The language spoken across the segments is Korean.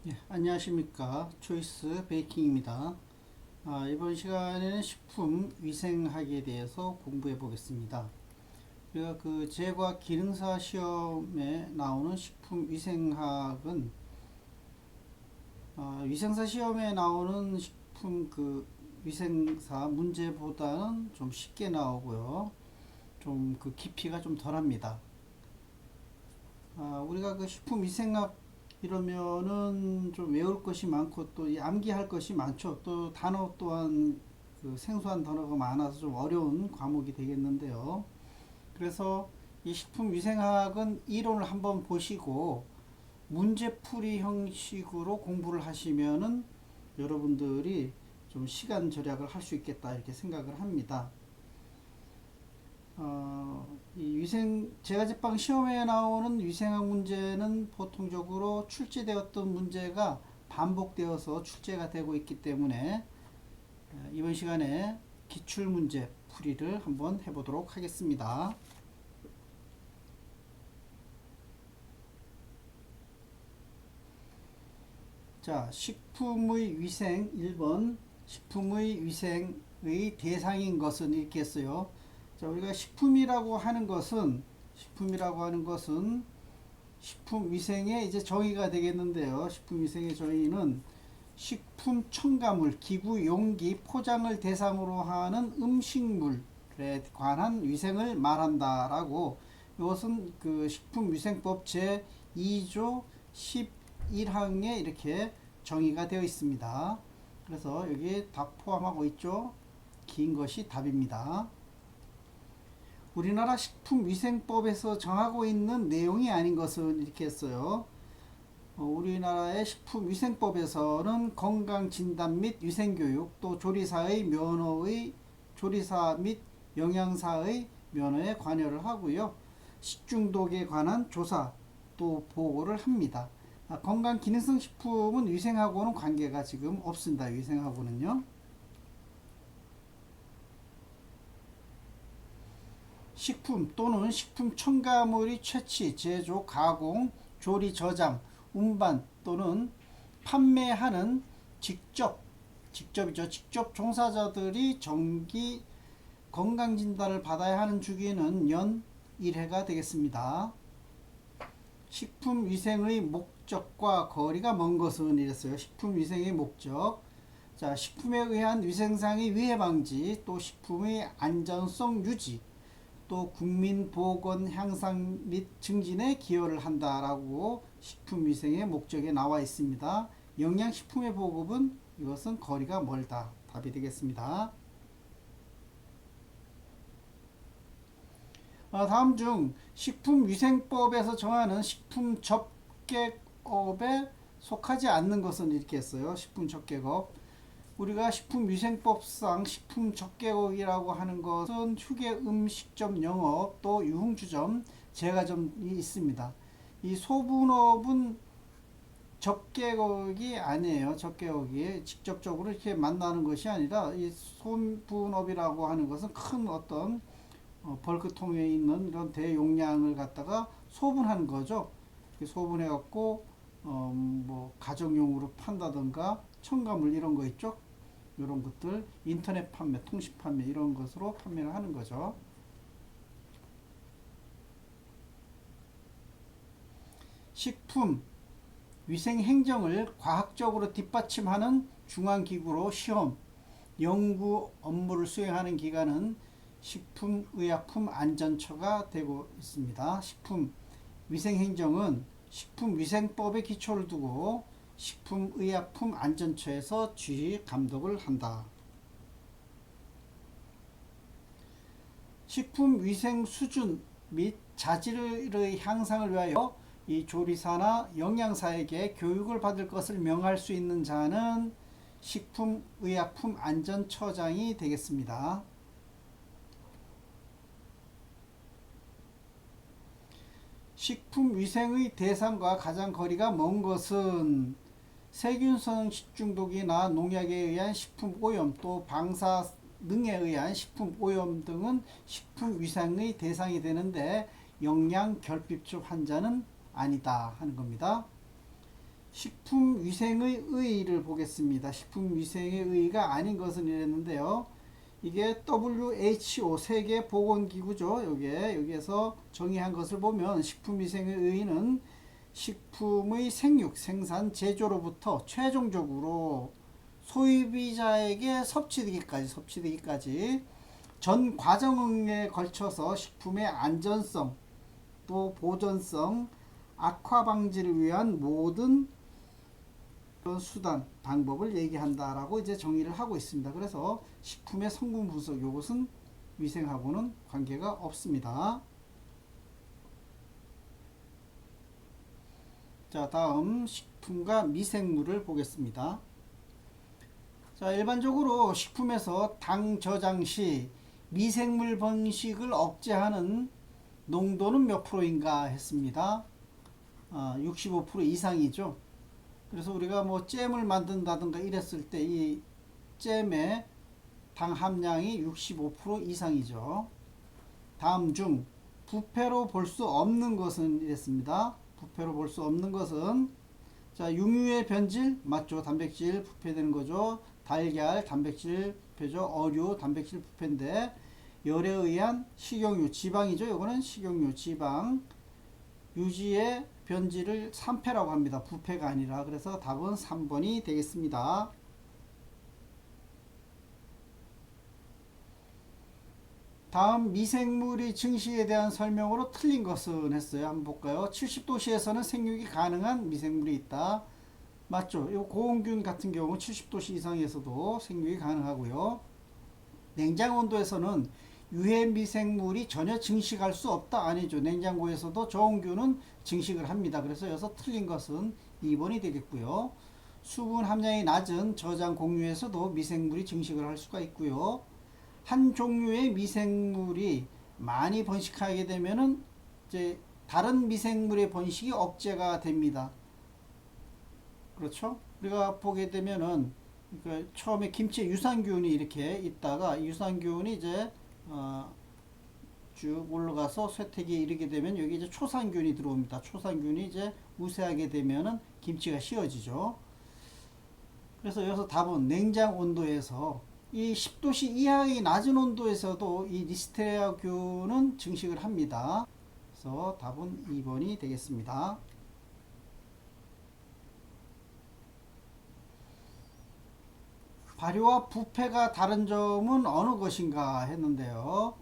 예, 안녕하십니까. 초이스 베이킹입니다. 이번 시간에는 식품 위생학에 대해서 공부해 보겠습니다. 우리가 그 제과 기능사 시험에 나오는 식품 위생학은 위생사 시험에 나오는 식품 그 위생사 문제보다는 좀 쉽게 나오고요. 좀 그 깊이가 좀 덜합니다. 우리가 그 식품 위생학 이러면은 좀 외울 것이 많고 또 암기할 것이 많죠. 또 단어 또한 그 생소한 단어가 많아서 좀 어려운 과목이 되겠는데요. 그래서 이 식품 위생학은 이론을 한번 보시고 문제풀이 형식으로 공부를 하시면은 여러분들이 좀 시간 절약을 할 수 있겠다 이렇게 생각을 합니다. 이 제과제빵 시험에 나오는 위생학 문제는 보통적으로 출제되었던 문제가 반복되어서 출제가 되고 있기 때문에 이번 시간에 기출문제 풀이를 한번 해보도록 하겠습니다. 자, 식품의 위생 1번. 식품의 위생의 대상인 것은 이렇게 했어요. 자, 우리가 식품이라고 하는 것은 식품 위생의 이제 정의가 되겠는데요. 식품 위생의 정의는 식품 첨가물, 기구, 용기, 포장을 대상으로 하는 음식물에 관한 위생을 말한다라고, 이것은 그 식품위생법 제 2조 11항에 이렇게 정의가 되어 있습니다. 그래서 여기에 답 포함하고 있죠. 긴 것이 답입니다. 우리나라 식품위생법에서 정하고 있는 내용이 아닌 것은 이렇게 했어요. 우리나라의 식품위생법에서는 건강진단 및 위생교육, 또 조리사 및 영양사의 면허에 관여를 하고요. 식중독에 관한 조사 또 보고를 합니다. 건강기능성 식품은 위생하고는 관계가 지금 없습니다. 위생하고는요. 식품 또는 식품 첨가물이 채취, 제조, 가공, 조리, 저장, 운반 또는 판매하는 직접 종사자들이 정기 건강진단을 받아야 하는 주기는 연 1회가 되겠습니다. 식품위생의 목적과 거리가 먼 것은 이랬어요. 식품위생의 목적. 자, 식품에 의한 위생상의 위해 방지, 또 식품의 안전성 유지, 또 국민 보건 향상 및 증진에 기여를 한다라고 식품위생의 목적에 나와 있습니다. 영양식품의 보급은 이것은 거리가 멀다. 답이 되겠습니다. 다음 중 식품위생법에서 정하는 식품 접객업에 속하지 않는 것은 이렇게 했어요. 식품 접객업. 우리가 식품위생법상 식품접객업이라고 하는 것은 휴게 음식점 영업, 또 유흥주점, 제과점이 있습니다. 이 소분업은 접객업이 아니에요. 접객업이 직접적으로 이렇게 만나는 것이 아니라, 이 소분업이라고 하는 것은 큰 어떤 벌크통에 있는 이런 대용량을 갖다가 소분하는 거죠. 소분해 갖고 뭐 가정용으로 판다든가 첨가물 이런 거 있죠. 이런 것들 인터넷 판매, 통신 판매 이런 것으로 판매를 하는 거죠. 식품 위생 행정을 과학적으로 뒷받침하는 중앙기구로 시험, 연구 업무를 수행하는 기관은 식품의약품안전처가 되고 있습니다. 식품위생행정은 식품위생법에 기초를 두고 식품의약품안전처에서 지휘 감독을 한다. 식품위생 수준 및 자질의 향상을 위하여 이 조리사나 영양사에게 교육을 받을 것을 명할 수 있는 자는 식품의약품안전처장이 되겠습니다. 식품위생의 대상과 가장 거리가 먼 것은 세균성 식중독이나 농약에 의한 식품오염, 또 방사능에 의한 식품오염 등은 식품위생의 대상이 되는데 영양결핍증 환자는 아니다 하는 겁니다. 식품위생의 의의를 보겠습니다. 식품위생의 의의가 아닌 것은 이랬는데요. 이게 WHO 세계보건기구죠. 여기에서 정의한 것을 보면 식품위생의 의의는 식품의 생육, 생산, 제조로부터 최종적으로 소비자에게 섭취되기까지 전 과정에 걸쳐서 식품의 안전성, 또 보존성, 악화 방지를 위한 모든 그런 수단, 방법을 얘기한다라고 이제 정의를 하고 있습니다. 그래서 식품의 성분 분석, 이것은 위생하고는 관계가 없습니다. 자, 다음 식품과 미생물을 보겠습니다. 자, 일반적으로 식품에서 당 저장 시 미생물 번식을 억제하는 농도는 몇 프로인가 했습니다. 65% 이상이죠. 그래서 우리가 뭐 잼을 만든다든가 이랬을 때 이 잼의 당 함량이 65% 이상이죠. 다음 중 부패로 볼 수 없는 것은 이랬습니다. 부패로 볼 수 없는 것은 자, 육류의 변질 맞죠. 단백질 부패되는 거죠. 달걀 단백질 부패죠. 어류 단백질 부패인데 열에 의한 식용유 지방이죠. 이거는 식용유 지방 유지의 변질을 산패라고 합니다. 부패가 아니라. 그래서 답은 3번이 되겠습니다. 다음 미생물의 증식에 대한 설명으로 틀린 것은 했어요. 한번 볼까요? 70도씨에서는 생육이 가능한 미생물이 있다. 맞죠? 이 고온균 같은 경우 70도씨 이상에서도 생육이 가능하고요. 냉장 온도에서는 유해 미생물이 전혀 증식할 수 없다. 아니죠. 냉장고에서도 저온균은 증식을 합니다. 그래서 여기서 틀린 것은 2번이 되겠고요. 수분 함량이 낮은 저장 공유에서도 미생물이 증식을 할 수가 있고요. 한 종류의 미생물이 많이 번식하게 되면은 이제 다른 미생물의 번식이 억제가 됩니다. 그렇죠? 우리가 보게 되면은 그러니까 처음에 김치에 유산균이 이렇게 있다가 유산균이 이제 쭉 올라가서 쇠퇴기에 이르게 되면 여기 이제 초산균이 들어옵니다. 초산균이 이제 우세하게 되면은 김치가 씌어지죠. 그래서 여기서 답은 냉장 온도에서 이 10도씨 이하의 낮은 온도에서도 이 리스테리아균은 증식을 합니다. 그래서 답은 2번이 되겠습니다. 발효와 부패가 다른 점은 어느 것인가 했는데요.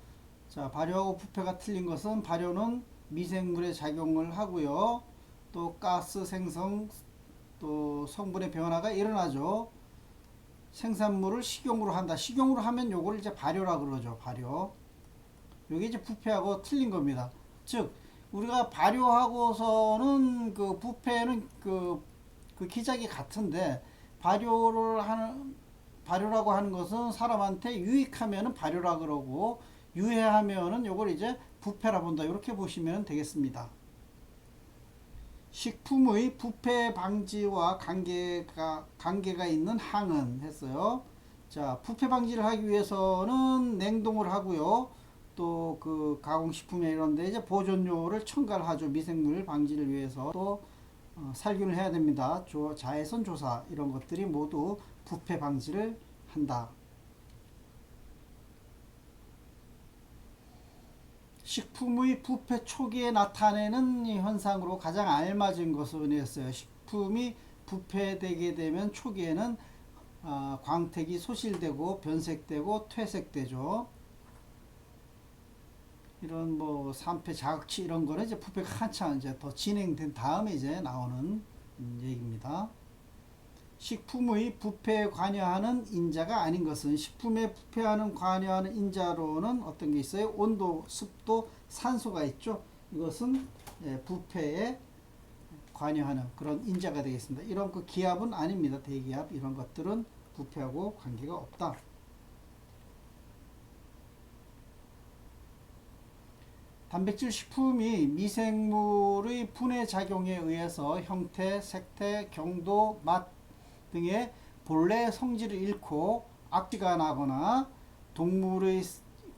자, 발효하고 부패가 틀린 것은 발효는 미생물의 작용을 하고요. 또 가스 생성, 또 성분의 변화가 일어나죠. 생산물을 식용으로 한다. 식용으로 하면 요걸 이제 발효라 그러죠. 발효. 요게 이제 부패하고 틀린 겁니다. 즉, 우리가 발효하고서는 그 부패는 그 기작이 같은데 발효라고 하는 것은 사람한테 유익하면은 발효라 그러고 유해하면은 요걸 이제 부패라 본다. 이렇게 보시면 되겠습니다. 식품의 부패 방지와 관계가 있는 항은 했어요. 자, 부패 방지를 하기 위해서는 냉동을 하고요. 또 그 가공식품에 이런데 이제 보존료를 첨가를 하죠. 미생물 방지를 위해서 또 살균을 해야 됩니다. 자외선 조사 이런 것들이 모두 부패 방지를 한다. 식품의 부패 초기에 나타내는 현상으로 가장 알맞은 것은 이었어요. 식품이 부패되게 되면 초기에는 광택이 소실되고 변색되고 퇴색되죠. 이런 뭐 산패 자극치 이런 거는 이제 부패가 한참 이제 더 진행된 다음에 이제 나오는 얘기입니다. 식품의 부패에 관여하는 인자가 아닌 것은 식품에 관여하는 인자로는 어떤 게 있어요? 온도, 습도, 산소가 있죠. 이것은 부패에 관여하는 그런 인자가 되겠습니다. 이런 그 기압은 아닙니다. 대기압 이런 것들은 부패하고 관계가 없다. 단백질 식품이 미생물의 분해 작용에 의해서 형태, 색태, 경도, 맛 등의 본래 성질을 잃고 악취가 나거나 동물의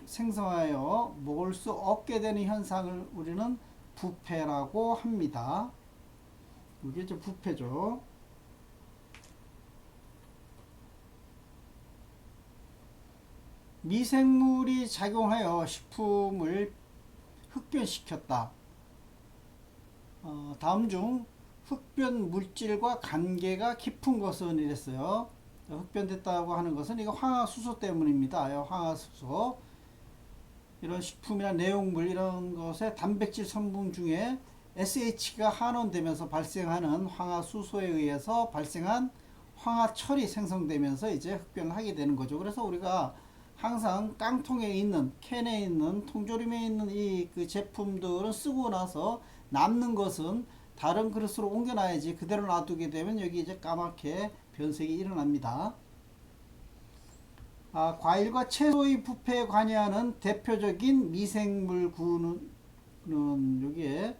생성하여 먹을 수 없게 되는 현상을 우리는 부패라고 합니다. 이게 이제 부패죠. 미생물이 작용하여 식품을 흡변시켰다. 다음 중 흡변 물질과 관계가 깊은 것은 이랬어요. 흡변됐다고 하는 것은 이거 황화수소 때문입니다. 황화수소. 이런 식품이나 내용물 이런 것에 단백질 성분 중에 SH가 환원되면서 발생하는 황화수소에 의해서 발생한 황화철이 생성되면서 이제 흡변을 하게 되는 거죠. 그래서 우리가 항상 깡통에 있는, 캔에 있는, 통조림에 있는 이 그 제품들은 쓰고 나서 남는 것은 다른 그릇으로 옮겨놔야지, 그대로 놔두게 되면 여기 이제 까맣게 변색이 일어납니다. 과일과 채소의 부패에 관여하는 대표적인 미생물군은 여기에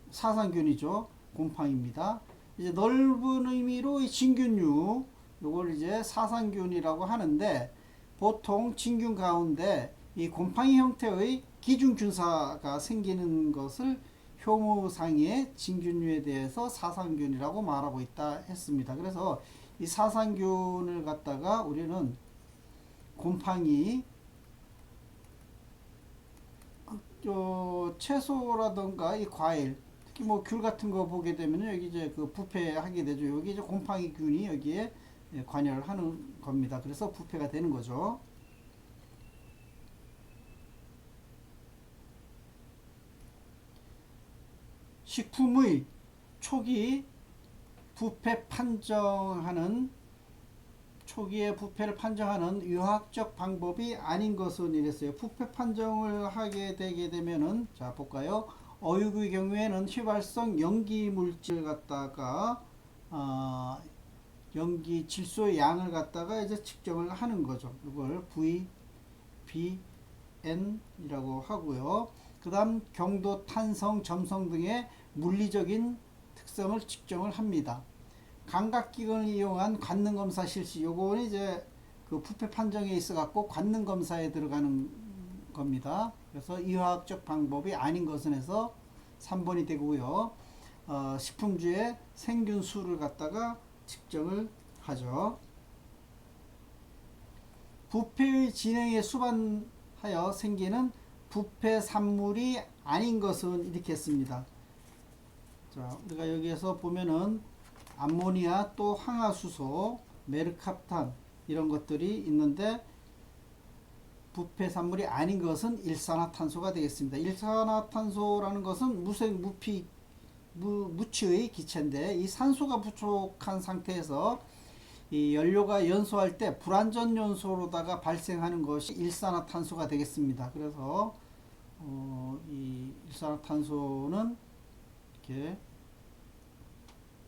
사상균이죠. 곰팡입니다. 이제 넓은 의미로 이 진균류, 요걸 이제 사상균이라고 하는데, 보통 진균 가운데 이 곰팡이 형태의 기준균사가 생기는 것을 효무상의 진균류에 대해서 사상균이라고 말하고 있다 했습니다. 그래서 이 사상균을 갖다가 우리는 곰팡이, 채소라든가 이 과일, 특히 뭐 귤 같은 거 보게 되면 여기 이제 그 부패하게 되죠. 여기 이제 곰팡이균이 여기에 관여를 하는 겁니다. 그래서 부패가 되는 거죠. 식품의 초기에 부패를 판정하는 유학적 방법이 아닌 것은 이랬어요. 부패 판정을 하게 되게 되면은, 자 볼까요? 어육의 경우에는 휘발성 염기 물질 갖다가 염기 질소의 양을 갖다가 이제 측정을 하는 거죠. 이걸 VBN이라고 하고요. 그 다음 경도, 탄성, 점성 등의 물리적인 특성을 측정을 합니다. 감각기관을 이용한 관능검사 실시, 요거는 이제 그 부패 판정에 있어 갖고 관능검사에 들어가는 겁니다. 그래서 이화학적 방법이 아닌 것은 해서 3번이 되고요. 식품주의 생균 수를 갖다가 측정을 하죠. 부패의 진행에 수반하여 생기는 부패 산물이 아닌 것은 이렇게 했습니다. 자, 우리가 여기에서 보면은 암모니아, 또 황화수소, 메르캅탄 이런 것들이 있는데, 부패 산물이 아닌 것은 일산화탄소가 되겠습니다. 일산화탄소라는 것은 무취의 기체인데, 이 산소가 부족한 상태에서 이 연료가 연소할 때 불완전 연소로다가 발생하는 것이 일산화탄소가 되겠습니다. 그래서 이 일산화탄소는 이렇게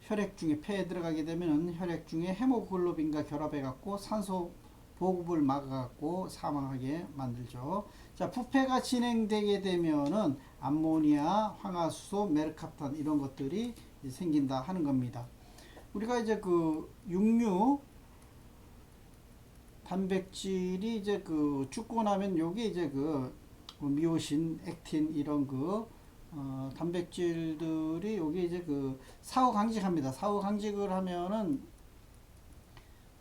혈액 중에, 폐에 들어가게 되면 혈액 중에 헤모글로빈과 결합해 갖고 산소 보급을 막아 갖고 사망하게 만들죠. 자, 부패가 진행되게 되면은 암모니아, 황화수소, 메르캅탄 이런 것들이 생긴다 하는 겁니다. 우리가 이제 그 육류 단백질이 이제 그 죽고 나면 요게 이제 그 미오신, 액틴 이런 그 단백질들이 여기 이제 그 사후 강직합니다. 사후 강직을 하면은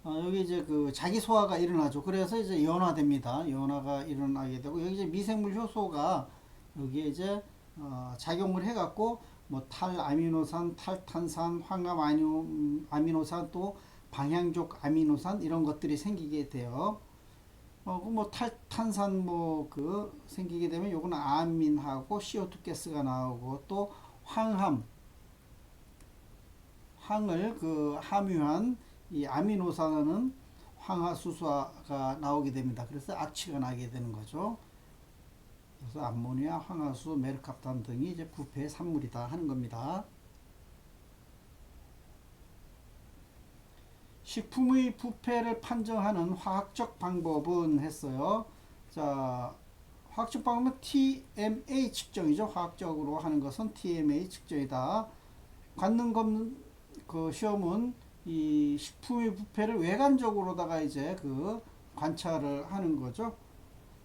여기 이제 그 자기 소화가 일어나죠. 그래서 이제 연화됩니다. 연화가 일어나게 되고, 여기 이제 미생물 효소가 여기에 이제 작용을 해갖고 뭐 탈아미노산, 탈탄산, 황암 아미노산, 또 방향족 아미노산 이런 것들이 생기게 돼요. 뭐 탈탄산 뭐 그 생기게 되면 요거는 아민하고 CO2 가스가 나오고, 또 황을 그 함유한 이 아미노산은 황화수소가 나오게 됩니다. 그래서 악취가 나게 되는 거죠. 그래서 암모니아, 황화수, 메르캅탄 등이 이제 부패의 산물이다 하는 겁니다. 식품의 부패를 판정하는 화학적 방법은 했어요. 자, 화학적 방법은 TMA 측정이죠. 화학적으로 하는 것은 TMA 측정이다. 관능검 그 시험은 이 식품의 부패를 외관적으로다가 이제 그 관찰을 하는 거죠.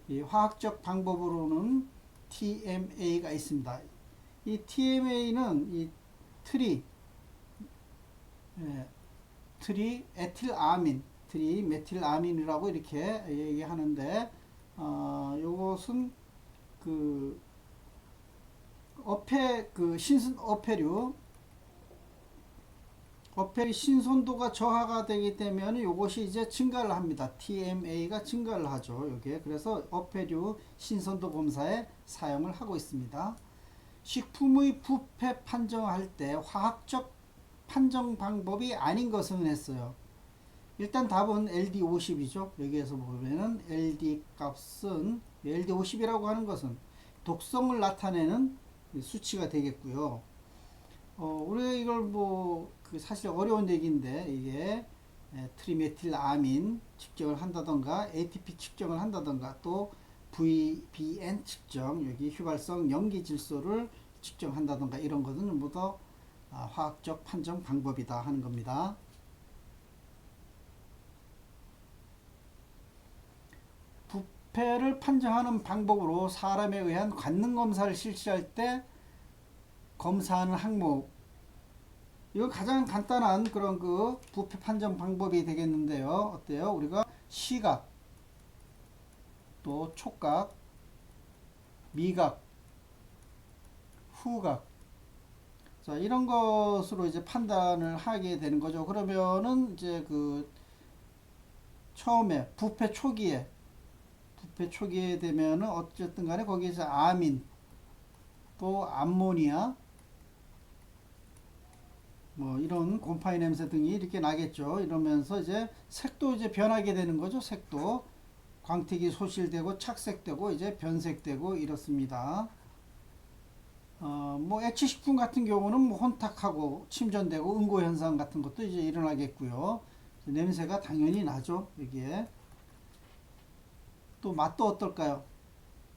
이 화학적 방법으로는 TMA가 있습니다. 이 TMA는 이 트리, 예, 트리메틸아민이라고 이렇게 얘기하는데, 요것은 그 어패류 신선도가 저하가 되기 때문에 이것이 이제 증가를 합니다. TMA가 증가를 하죠. 여기에. 그래서 어패류 신선도 검사에 사용을 하고 있습니다. 식품의 부패 판정할 때 화학적 판정 방법이 아닌 것은 했어요. 일단 답은 LD50이죠. 여기에서 보면은 LD 값은 LD50이라고 하는 것은 독성을 나타내는 수치가 되겠고요. 우리가 이걸 사실 어려운 얘기인데, 이게 트리메틸아민 측정을 한다던가, ATP 측정을 한다던가, 또 VBN 측정, 여기 휘발성 염기 질소를 측정한다던가, 이런 것은 전부 다 화학적 판정 방법이다 하는 겁니다. 부패를 판정하는 방법으로 사람에 의한 관능 검사를 실시할 때 검사하는 항목, 이거 가장 간단한 그런 그 부패 판정 방법이 되겠는데요. 어때요? 우리가 시각, 또 촉각, 미각, 후각, 자, 이런 것으로 이제 판단을 하게 되는 거죠. 그러면은 이제 그 처음에 부패 초기에 되면은 어쨌든 간에 거기에서 아민, 또 암모니아, 이런 곰팡이 냄새 등이 이렇게 나겠죠. 이러면서 이제 색도 이제 변하게 되는 거죠. 색도 광택이 소실되고 착색되고 이제 변색되고 이렇습니다. 액체식품 같은 경우는 혼탁하고 침전되고 응고 현상 같은 것도 이제 일어나겠고요. 냄새가 당연히 나죠. 여기에 또 맛도 어떨까요?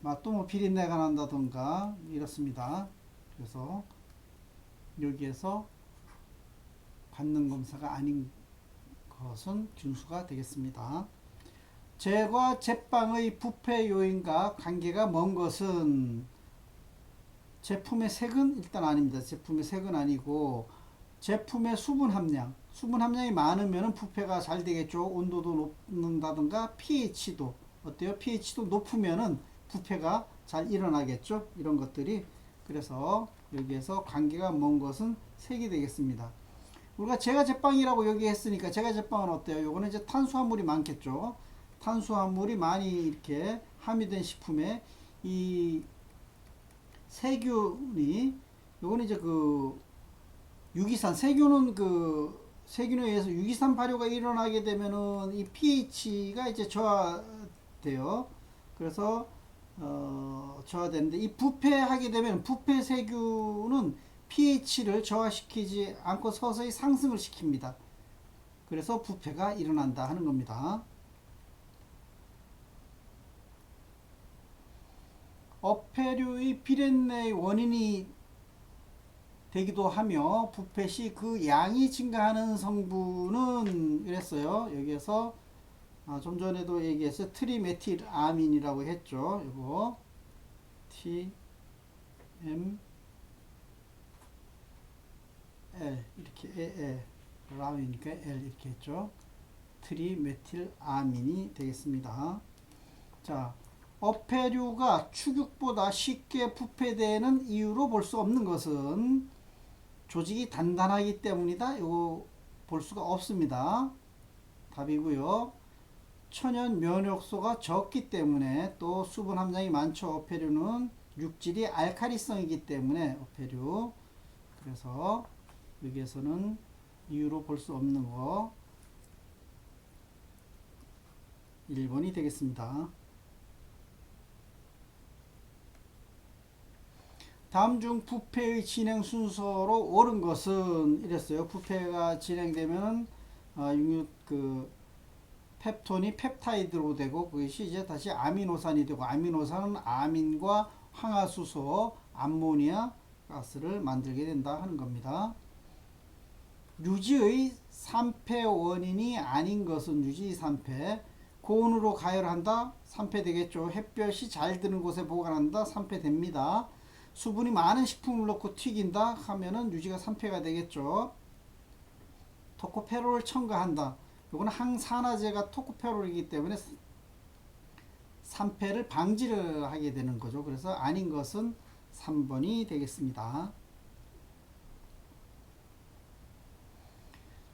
맛도 비린내가 난다던가 이렇습니다. 그래서 여기에서 관능 검사가 아닌 것은 준수가 되겠습니다. 제과 제빵의 부패 요인과 관계가 먼 것은 제품의 색은 일단 아닙니다. 제품의 색은 아니고 제품의 수분 함량이 많으면 부패가 잘 되겠죠. 온도도 높는다든가 pH도 어때요? pH도 높으면은 부패가 잘 일어나겠죠. 이런 것들이. 그래서 여기에서 관계가 먼 것은 색이 되겠습니다. 우리가 제과 제빵이라고 여기 했으니까 제과 제빵은 어때요? 요거는 이제 탄수화물이 많겠죠. 탄수화물이 많이 이렇게 함유된 식품에 이 세균이, 요거는 이제 그 유기산, 세균에 의해서 유기산 발효가 일어나게 되면은 이 pH가 이제 저하돼요. 그래서 저하되는데, 이 부패하게 되면 부패 세균은 pH를 저하시키지 않고 서서히 상승을 시킵니다. 그래서 부패가 일어난다 하는 겁니다. 어패류의 비린내의 원인이 되기도 하며 부패 시 그 양이 증가하는 성분은 이랬어요. 여기에서 좀 전에도 얘기했어요. 트리메틸아민이라고 했죠. 이거 TM L 이렇게 라민이니까 L 이렇게 했죠. 트리메틸아민이 되겠습니다. 자, 어패류가 축육보다 쉽게 부패되는 이유로 볼 수 없는 것은 조직이 단단하기 때문이다. 이거 볼 수가 없습니다. 답이고요. 천연 면역소가 적기 때문에, 또 수분 함량이 많죠. 어패류는 육질이 알칼리성이기 때문에 어패류. 그래서 여기에서는 이유로 볼 수 없는 거 1번이 되겠습니다. 다음 중 부패의 진행 순서로 옳은 것은 이랬어요. 부패가 진행되면 펩톤이 펩타이드로 되고, 그것이 이제 다시 아미노산이 되고, 아미노산은 아민과 황화수소, 암모니아 가스를 만들게 된다 하는 겁니다. 유지의 산패 원인이 아닌 것은 유지 산패. 고온으로 가열한다. 산패 되겠죠. 햇볕이 잘 드는 곳에 보관한다. 산패 됩니다. 수분이 많은 식품을 넣고 튀긴다 하면은 유지가 산패가 되겠죠. 토코페롤을 첨가한다. 이거는 항산화제가 토코페롤이기 때문에 산패를 방지를 하게 되는 거죠. 그래서 아닌 것은 3번이 되겠습니다.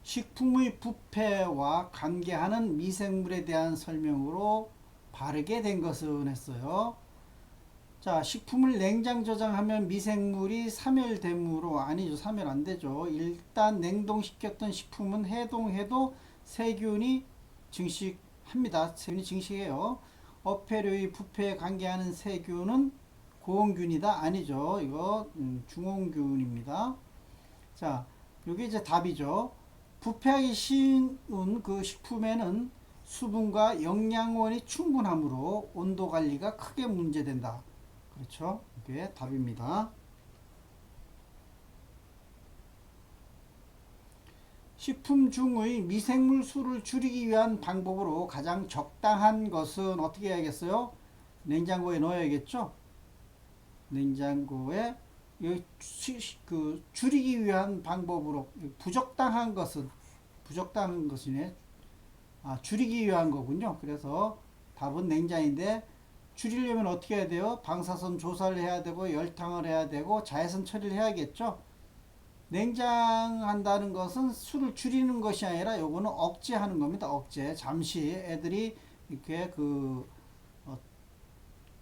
식품의 부패와 관계하는 미생물에 대한 설명으로 바르게 된 것은 했어요. 자, 식품을 냉장 저장하면 미생물이 사멸되므로 아니죠. 사멸 안 되죠. 일단 냉동시켰던 식품은 해동해도 세균이 증식합니다. 세균이 증식해요. 어패류의 부패에 관계하는 세균은 고온균이다. 아니죠. 이거 중온균입니다. 자, 이게 이제 답이죠. 부패하기 쉬운 그 식품에는 수분과 영양원이 충분하므로 온도 관리가 크게 문제된다. 그렇죠? 이게 답입니다. 식품 중의 미생물 수를 줄이기 위한 방법으로 가장 적당한 것은 어떻게 해야겠어요? 냉장고에 넣어야겠죠? 냉장고에 줄이기 위한 방법으로 부적당한 것이네. 줄이기 위한 거군요. 그래서 답은 냉장인데 줄이려면 어떻게 해야 돼요? 방사선 조사를 해야 되고 열탕을 해야 되고 자외선 처리를 해야겠죠. 냉장한다는 것은 술을 줄이는 것이 아니라 요거는 억제하는 겁니다. 억제. 잠시 애들이 이렇게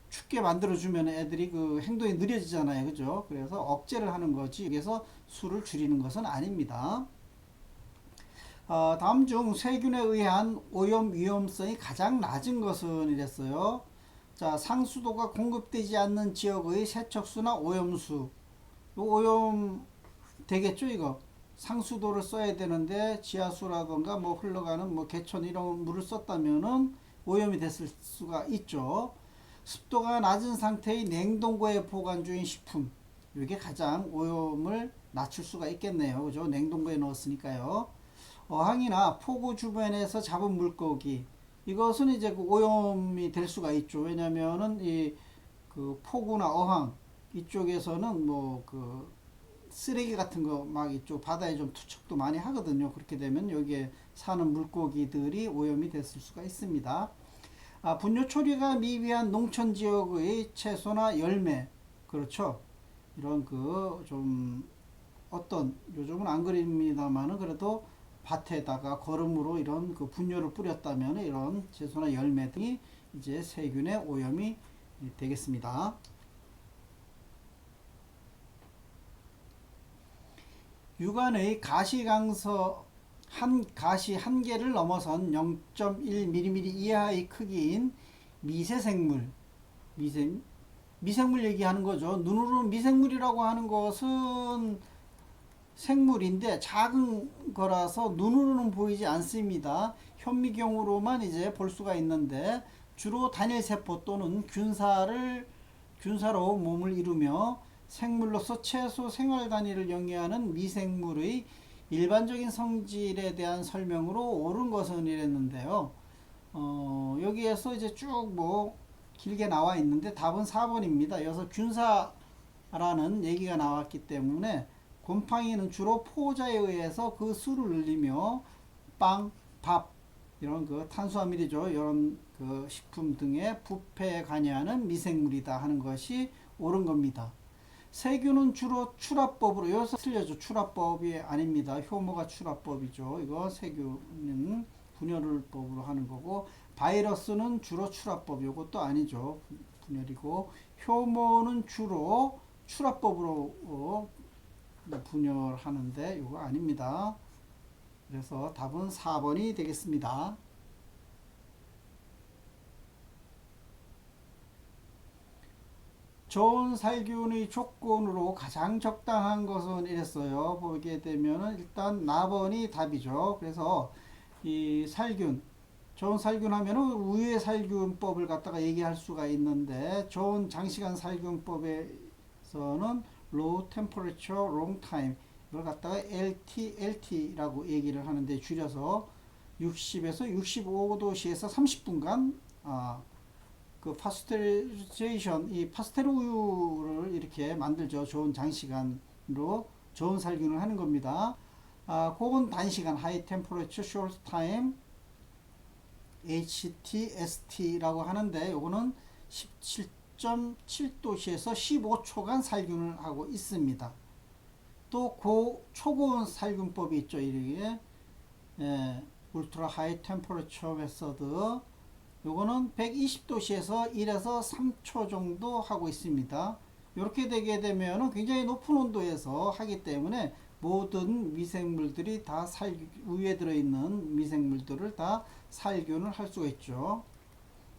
춥게 만들어주면 애들이 그 행동이 느려지잖아요. 그죠? 그래서 억제를 하는 거지. 그래서 술을 줄이는 것은 아닙니다. 다음 중 세균에 의한 오염 위험성이 가장 낮은 것은 이랬어요. 자, 상수도가 공급되지 않는 지역의 세척수나 오염수. 오염 되겠죠, 이거. 상수도를 써야 되는데 지하수라던가 뭐 흘러가는 뭐 개천 이런 물을 썼다면은 오염이 됐을 수가 있죠. 습도가 낮은 상태의 냉동고에 보관 중인 식품. 이게 가장 오염을 낮출 수가 있겠네요. 그죠? 냉동고에 넣었으니까요. 어항이나 포구 주변에서 잡은 물고기. 이것은 이제 그 오염이 될 수가 있죠. 왜냐면은 그 포구나 어항 이쪽에서는 뭐 그 쓰레기 같은 거 막 이쪽 바다에 좀 투척도 많이 하거든요. 그렇게 되면 여기에 사는 물고기들이 오염이 됐을 수가 있습니다. 분뇨 처리가 미비한 농촌 지역의 채소나 열매, 그렇죠. 이런 그 좀 어떤 요즘은 안 그립니다만은 그래도 밭에다가 거름으로 이런 그 분뇨를 뿌렸다면 이런 채소나 열매 등이 이제 세균의 오염이 되겠습니다. 유관의 가시광서 가시 한 개를 넘어선 0.1mm 이하의 크기인 미세생물, 미생물 얘기하는 거죠. 눈으로는 미생물이라고 하는 것은 생물인데 작은 거라서 눈으로는 보이지 않습니다. 현미경으로만 이제 볼 수가 있는데 주로 단일세포 또는 균사로 몸을 이루며 생물로서 최소 생활 단위를 영위하는 미생물의 일반적인 성질에 대한 설명으로 옳은 것은 이랬는데요. 여기에서 이제 쭉 뭐 길게 나와 있는데 답은 4번입니다. 여기서 균사라는 얘기가 나왔기 때문에 곰팡이는 주로 포자에 의해서 그 수를 늘리며 빵, 밥 이런 그 탄수화물이죠. 이런 그 식품 등의 부패에 관여하는 미생물이다 하는 것이 옳은 겁니다. 세균은 주로 출합법으로 여기서 틀려져. 출합법이 아닙니다. 효모가 출합법이죠. 이거 세균은 분열법으로 하는 거고 바이러스는 주로 출합법. 이것도 아니죠. 분열이고 효모는 주로 출합법으로 분열하는데 이거 아닙니다. 그래서 답은 4번이 되겠습니다. 좋은 살균의 조건으로 가장 적당한 것은 이랬어요. 보게 되면은 일단 나번이 답이죠. 그래서 이 살균, 좋은 살균 하면은 우유의 살균법을 갖다가 얘기할 수가 있는데 좋은 장시간 살균법에서는 low temperature long time 이걸 갖다가 LT라고 얘기를 하는데 줄여서 60에서 65도씨에서 30분간 그 파스테리제이션, 이 파스텔 우유를 이렇게 만들죠. 좋은 장시간으로 좋은 살균을 하는 겁니다. 그건 단시간 High Temperature Short Time HTST라고 하는데 요거는 17.7도씨에서 15초간 살균을 하고 있습니다. 또 초고온 살균법이 있죠. 이게 울트라 하이 템퍼러처 메서드, 요거는 120도씨에서 1에서 3초 정도 하고 있습니다. 이렇게 되게 되면 굉장히 높은 온도에서 하기 때문에 모든 미생물들이 다 우유에 들어있는 미생물들을 다 살균을 할 수가 있죠.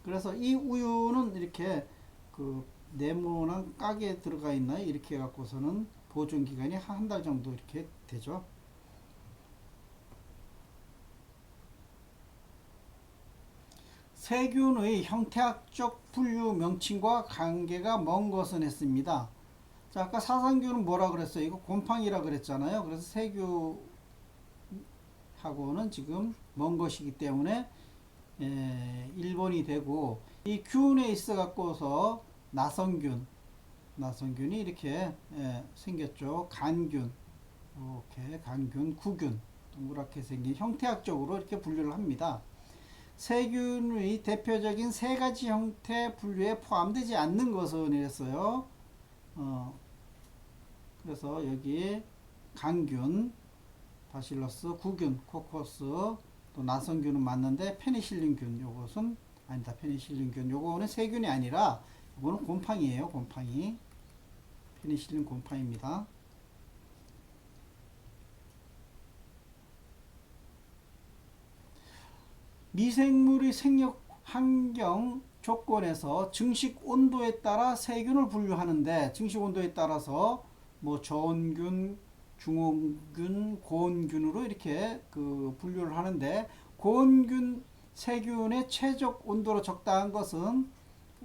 그래서 이 우유는 이렇게 그 네모난 깍에 들어가 있나요? 이렇게 해갖고서는 보존 기간이 한 달 정도 이렇게 되죠. 세균의 형태학적 분류 명칭과 관계가 먼 것은 했습니다. 자, 아까 사상균은 뭐라 그랬어요? 이거 곰팡이라 그랬잖아요. 그래서 세균하고는 지금 먼 것이기 때문에 1번이 되고, 이 균에 있어 갖고서 나성균이 이렇게 생겼죠. 간균, 이렇게 간균, 구균, 동그랗게 생긴 형태학적으로 이렇게 분류를 합니다. 세균의 대표적인 세 가지 형태 분류에 포함되지 않는 것은 이랬어요. 그래서 여기 간균, 바실러스, 구균, 코커스, 또 나성균은 맞는데 페니실린균, 요것은 아니다. 페니실린균, 요거는 세균이 아니라 요거는 곰팡이에요. 곰팡이. 페니실린 곰팡이입니다. 미생물의 생육 환경 조건에서 증식 온도에 따라 세균을 분류하는데, 증식 온도에 따라서 뭐 저온균, 중온균, 고온균으로 이렇게 분류를 하는데, 고온균 세균의 최적 온도로 적당한 것은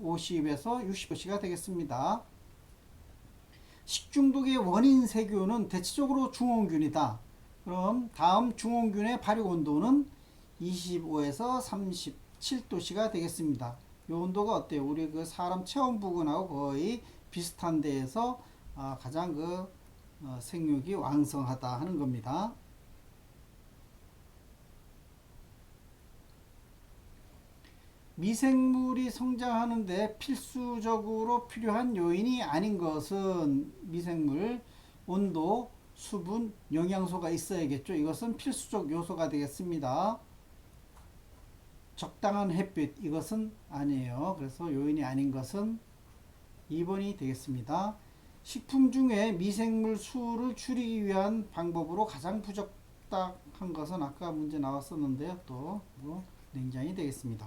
50에서 60도씨가 되겠습니다. 식중독의 원인 세균은 대체적으로 중온균이다. 그럼 다음 중온균의 발육 온도는 25에서 37도씨가 되겠습니다. 이 온도가 어때요? 우리 그 사람 체온 부근하고 거의 비슷한 데에서 가장 생육이 왕성하다 하는 겁니다. 미생물이 성장하는데 필수적으로 필요한 요인이 아닌 것은 미생물 온도, 수분, 영양소가 있어야겠죠. 이것은 필수적 요소가 되겠습니다. 적당한 햇빛, 이것은 아니에요. 그래서 요인이 아닌 것은 2번이 되겠습니다. 식품 중에 미생물 수를 줄이기 위한 방법으로 가장 부적당한 것은 아까 문제 나왔었는데요. 또 냉장이 되겠습니다.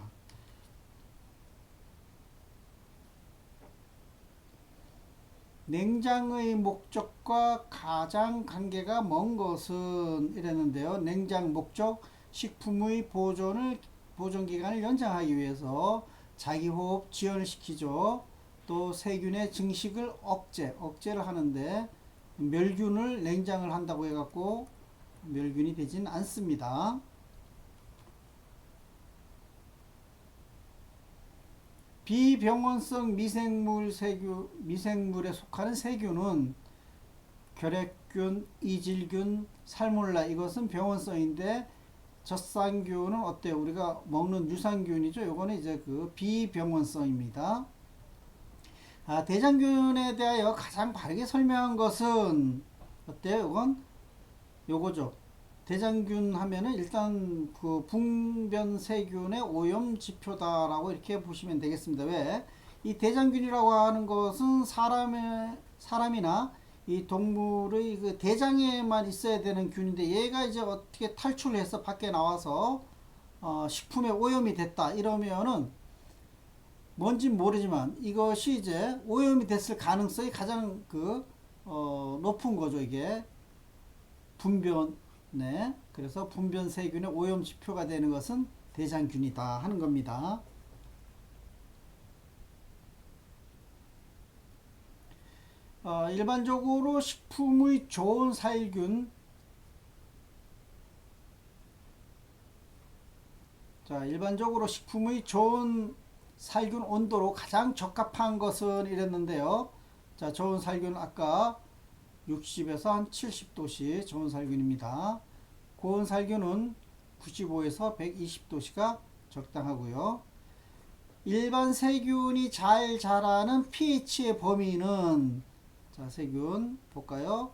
냉장의 목적과 가장 관계가 먼 것은 이랬는데요. 냉장 목적, 식품의 보존 기간을 연장하기 위해서 자기호흡 지연을 시키죠. 또 세균의 증식을 억제를 하는데, 멸균을 냉장을 한다고 해갖고 멸균이 되진 않습니다. 비병원성 미생물에 속하는 세균은 결핵균, 이질균, 살몰라, 이것은 병원성인데, 젖산균은 어때요? 우리가 먹는 유산균이죠. 요거는 이제 비병원성입니다. 대장균에 대하여 가장 바르게 설명한 것은 어때요? 이건 요거죠. 대장균 하면은 일단 분변세균의 오염 지표다라고 이렇게 보시면 되겠습니다. 왜? 이 대장균이라고 하는 것은 사람이나 이 동물의 대장에만 있어야 되는 균인데, 얘가 이제 어떻게 탈출해서 밖에 나와서 식품에 오염이 됐다 이러면은 뭔진 모르지만 이것이 이제 오염이 됐을 가능성이 가장 높은 거죠. 이게 분변, 그래서 분변세균의 오염 지표가 되는 것은 대장균이다 하는 겁니다. 일반적으로 식품의 좋은 살균, 일반적으로 식품의 좋은 살균 온도로 가장 적합한 것은 이랬는데요. 좋은 살균 아까 60에서 한 70도씨 좋은 살균입니다. 고온 살균은 95에서 120도씨가 적당하고요. 일반 세균이 잘 자라는 pH의 범위는, 자, 세균 볼까요?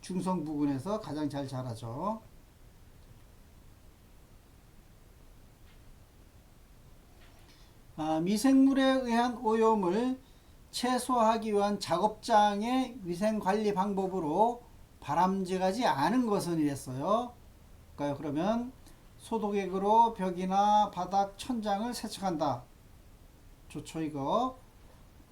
중성 부근에서 가장 잘 자라죠. 미생물에 의한 오염을 최소화하기 위한 작업장의 위생관리 방법으로 바람직하지 않은 것은 이랬어요. 그러면 소독액으로 벽이나 바닥, 천장을 세척한다. 좋죠, 이거.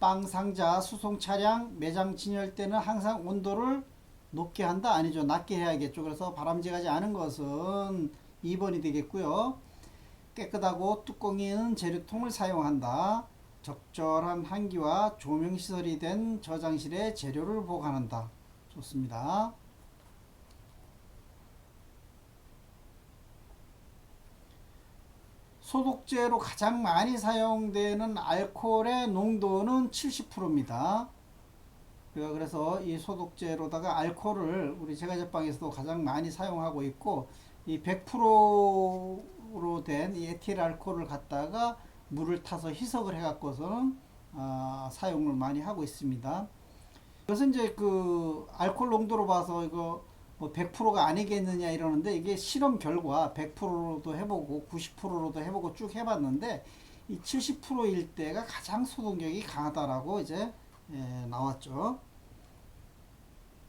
빵 상자, 수송 차량, 매장 진열 때는 항상 온도를 높게 한다? 아니죠. 낮게 해야겠죠. 그래서 바람직하지 않은 것은 2번이 되겠고요. 깨끗하고 뚜껑이 있는 재료통을 사용한다. 적절한 환기와 조명시설이 된 저장실에 재료를 보관한다. 좋습니다. 소독제로 가장 많이 사용되는 알코올의 농도는 70%입니다. 그래서 이 소독제로다가 알코올을 우리 제과제빵에서도 가장 많이 사용하고 있고, 이 100%로 된 이 에틸 알코올을 갖다가 물을 타서 희석을 해갖고서는 사용을 많이 하고 있습니다. 그래서 이제 그 알코올 농도로 봐서 이거 뭐 100%가 아니겠느냐 이러는데, 이게 실험 결과 100%로도 해보고 90%로도 해보고 쭉 해봤는데 이 70%일 때가 가장 소독력이 강하다라고 이제 나왔죠.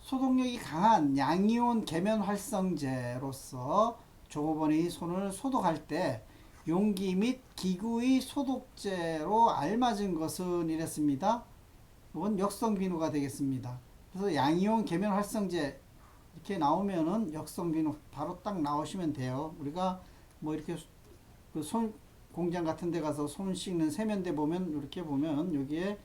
소독력이 강한 양이온 계면 활성제로서 조업원의 손을 소독할 때 용기 및 기구의 소독제로 알맞은 것은 이랬습니다. 이건 역성 비누가 되겠습니다. 그래서 양이온 계면 활성제 이렇게 나오면은 역성 비누 바로 딱 나오시면 돼요. 우리가 뭐 이렇게 그 손 공장 같은 데 가서 손 씻는 세면대 보면, 이렇게 보면 여기에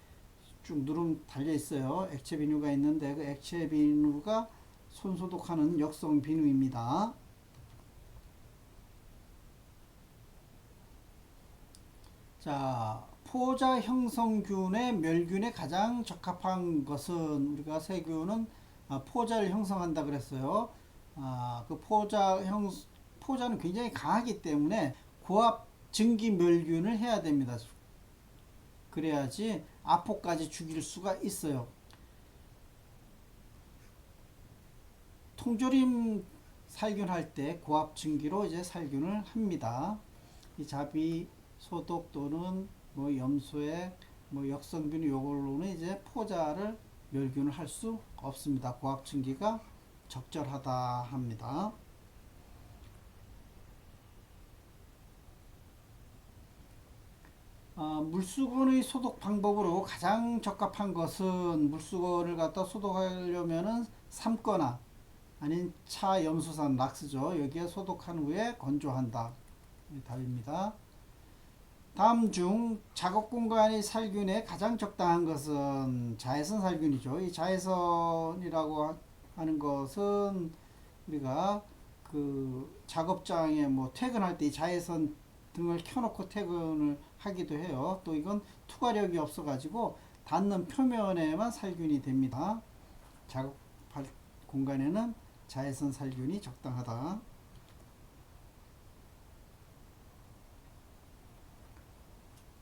쭉 누름 달려 있어요. 액체 비누가 있는데 그 액체 비누가 손 소독하는 역성 비누입니다. 자, 포자 형성균의 멸균에 가장 적합한 것은, 우리가 세균은 포자를 형성한다 그랬어요. 그 포자는 굉장히 강하기 때문에 고압 증기 멸균을 해야 됩니다. 그래야지 아포까지 죽일 수가 있어요. 통조림 살균할 때 고압 증기로 이제 살균을 합니다. 이 자비 소독 또는 뭐 염소액, 뭐 역성비누 요걸로는 이제 포자를 멸균을 할 수 없습니다. 고압 증기가 적절하다 합니다. 물수건의 소독 방법으로 가장 적합한 것은, 물수건을 갖다 소독하려면은 삶거나 아닌 차 염소산 락스죠. 여기에 소독한 후에 건조한다. 답입니다. 다음 중 작업 공간의 살균에 가장 적당한 것은 자외선 살균이죠. 이 자외선이라고 하는 것은 우리가 그 작업장에 뭐 퇴근할 때 이 자외선 등을 켜놓고 퇴근을 하기도 해요. 또 이건 투과력이 없어가지고 닿는 표면에만 살균이 됩니다. 작업할 공간에는 자외선 살균이 적당하다.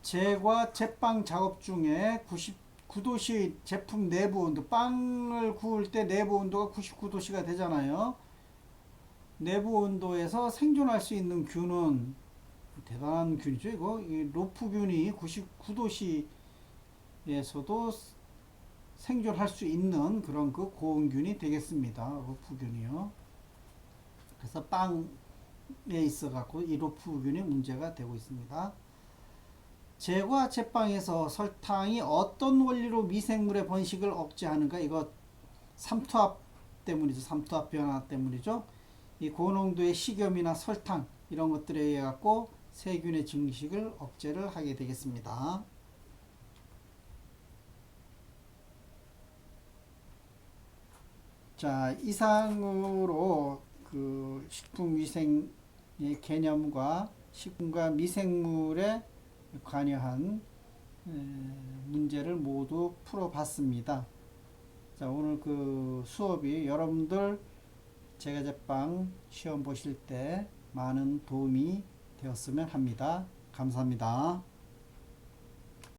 제과 제빵 작업 중에 99도씨 제품 내부 온도, 빵을 구울 때 내부 온도가 99도씨가 되잖아요. 내부 온도에서 생존할 수 있는 균은, 대단한 균이죠 이거. 이 로프균이 99도씨에서도 생존할 수 있는 그런 그 고온균이 되겠습니다. 로프균이요. 그래서 빵에 있어 갖고 이 로프균이 문제가 되고 있습니다. 제과 제빵에서 설탕이 어떤 원리로 미생물의 번식을 억제하는가? 이거 삼투압 때문이죠. 삼투압 변화 때문이죠. 이 고농도의 식염이나 설탕 이런 것들에 의해 갖고 세균의 증식을 억제를 하게 되겠습니다. 자, 이상으로 그 식품위생의 개념과 식품과 미생물에 관여한 문제를 모두 풀어봤습니다. 자, 오늘 그 수업이 여러분들 제과제빵 시험 보실 때 많은 도움이 되었으면 합니다. 감사합니다.